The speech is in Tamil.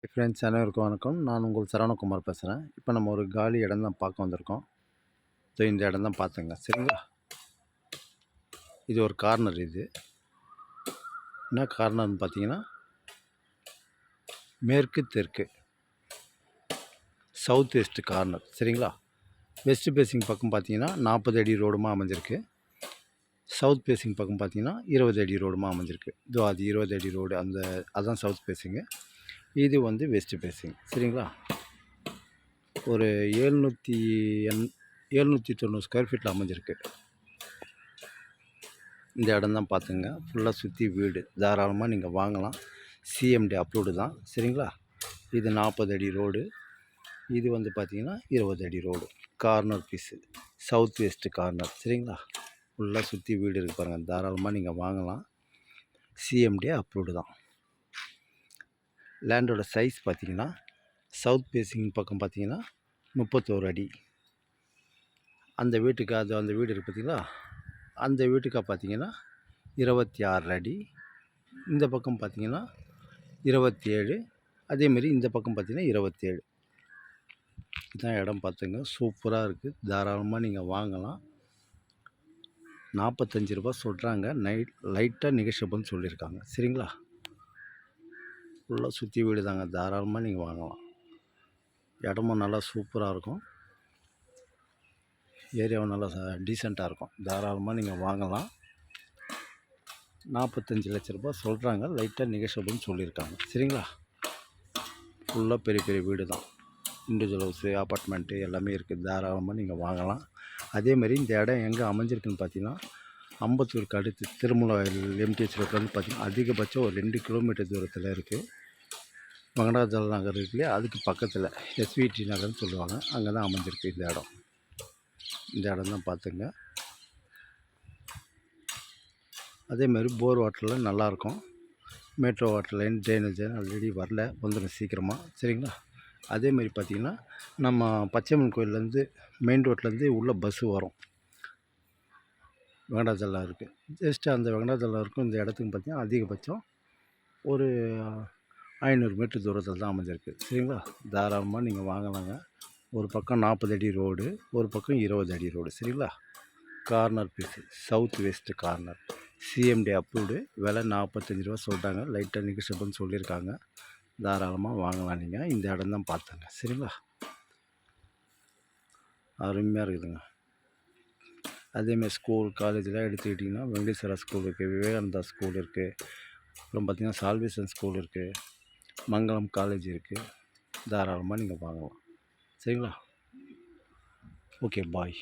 ஃப்ரெண்ட்ஸ் அனைவருக்கும் வணக்கம். நான் உங்கள் சரவணகுமார் பேசுகிறேன். இப்போ நம்ம ஒரு காலி இடம் தான் பார்க்க வந்திருக்கோம். ஸோ இந்த இடம் தான் பார்த்துங்க, சரிங்களா? இது ஒரு கார்னர். இது என்ன கார்னர்னு பார்த்தீங்கன்னா, மேற்கு தெற்கு சவுத் வெஸ்ட் கார்னர், சரிங்களா? வெஸ்ட் பேசிங் பக்கம் பார்த்தீங்கன்னா 40 அடி ரோடுமா அமைஞ்சிருக்கு. சவுத் பேசிங் பக்கம் பார்த்தீங்கன்னா 20 அடி ரோடுமா அமைஞ்சிருக்கு. இதோ அது 20 அடி ரோடு, அதான் சவுத் பேசிங்கு. இது வந்து வெஸ்ட் பேசிங், சரிங்களா? ஒரு 790 ஸ்கொயர் ஃபீட்டில் அமைஞ்சிருக்கு. இந்த இடம் தான் பார்த்துங்க. ஃபுல்லாக சுற்றி வீடு, தாராளமாக நீங்கள் வாங்கலாம். சிஎம்டி அப்ரூவ்டு தான், சரிங்களா? இது 40 அடி ரோடு. இது வந்து பார்த்திங்கன்னா 20 அடி road. Corner piece, south west corner, சரிங்களா? ஃபுல்லாக சுற்றி வீடு இருக்குது பாருங்கள். தாராளமாக நீங்கள் வாங்கலாம். சிஎம்டி அப்ரூவ்டு தான். லேண்டோட சைஸ் பார்த்திங்கன்னா, சவுத் ஃபேஸிங் பக்கம் பார்த்திங்கன்னா 31 அடி. அந்த வீட்டுக்கு அந்த வீடு இருக்குது பார்த்திங்களா, அந்த வீட்டுக்காக பார்த்திங்கன்னா 26 அடி. இந்த பக்கம் பார்த்திங்கன்னா 27. அதேமாரி இந்த பக்கம் பார்த்திங்கன்னா 27. இதுதான் இடம் பார்த்துங்க. சூப்பராக இருக்குது. தாராளமாக நீங்கள் வாங்கலாம். 45 ரூபா சொல்கிறாங்க. லைட்டாக நெகோஷியபிள்னு சொல்லியிருக்காங்க, சரிங்களா? ஃபுல்லாக சுற்றி வீடு தாங்க. தாராளமாக நீங்கள் வாங்கலாம். இடமும் நல்லா சூப்பராக இருக்கும். ஏரியாவும் நல்லா டீசெண்டாக இருக்கும். தாராளமாக நீங்கள் வாங்கலாம். 45 லட்ச ரூபா சொல்கிறாங்க. லைட்டாக நெகோஷியபிள்னு சொல்லியிருக்காங்க, சரிங்களா? ஃபுல்லாக பெரிய பெரிய வீடு தான். இண்டிவிஜுவல் ஹவுஸு, அப்பார்ட்மெண்ட்டு எல்லாமே இருக்குது. தாராளமாக நீங்கள் வாங்கலாம். அதேமாதிரி இந்த இடம் எங்கே அமைஞ்சிருக்குன்னு பார்த்தீங்கன்னா, அம்பத்தூருக்கு அடுத்து திருமூலவாயில் எம்டிஹெச் ரோட்லேருந்து பார்த்தீங்கன்னா அதிகபட்சம் ஒரு 2 கிலோமீட்டர் தூரத்தில் இருக்குது. வெங்கடாஜல நகர் இருக்குல்லையா, அதுக்கு பக்கத்தில் எஸ்விடி நகர்னு சொல்லுவாங்க. அங்கே தான் அமைஞ்சிருக்கு இந்த இடம். இந்த இடம் தான் பார்த்துங்க. அதேமாதிரி போர் வாட்டரில் நல்லாயிருக்கும். Metro water line, drainage already வரல, வந்துடும் சீக்கிரமாக, சரிங்களா? அதேமாதிரி பார்த்திங்கன்னா, நம்ம பச்சையம்மன் கோயிலேருந்து மெயின் ரோட்லேருந்து உள்ளே பஸ்ஸு வரும். வெங்கடாஜலம் இருக்குது. ஜஸ்ட்டு அந்த வெங்கடாஜலம் இருக்கும் இந்த இடத்துக்கு பார்த்திங்கன்னா அதிகபட்சம் ஒரு 500 மீட்டர் தூரத்தில் தான் அமைஞ்சிருக்கு, சரிங்களா? தாராளமாக நீங்கள் வாங்கலாங்க. ஒரு பக்கம் 40 அடி ரோடு, ஒரு பக்கம் 20 அடி ரோடு, சரிங்களா? Corner piece, south west corner, CMD approved. விலை 45 ரூபா சொல்கிறாங்க. லைட்டாக நெகோஷியபிள்னு சொல்லியிருக்காங்க. தாராளமாக வாங்கலாம் நீங்கள். இந்த இடம் தான் பார்த்துங்க, சரிங்களா? அருமையாக இருக்குதுங்க. அதேமாதிரி ஸ்கூல், காலேஜெலாம் எடுத்துக்கிட்டிங்கன்னா வெங்கடேஸ்வரா ஸ்கூல் இருக்குது, விவேகானந்தா ஸ்கூல் இருக்குது, அப்புறம் பார்த்திங்கன்னா சால்வேஷன் ஸ்கூல் இருக்குது, மங்களம் காலேஜ் இருக்குது. தாராளமாக நீங்கள் வாங்கலாம், சரிங்களா? ஓகே, பாய்.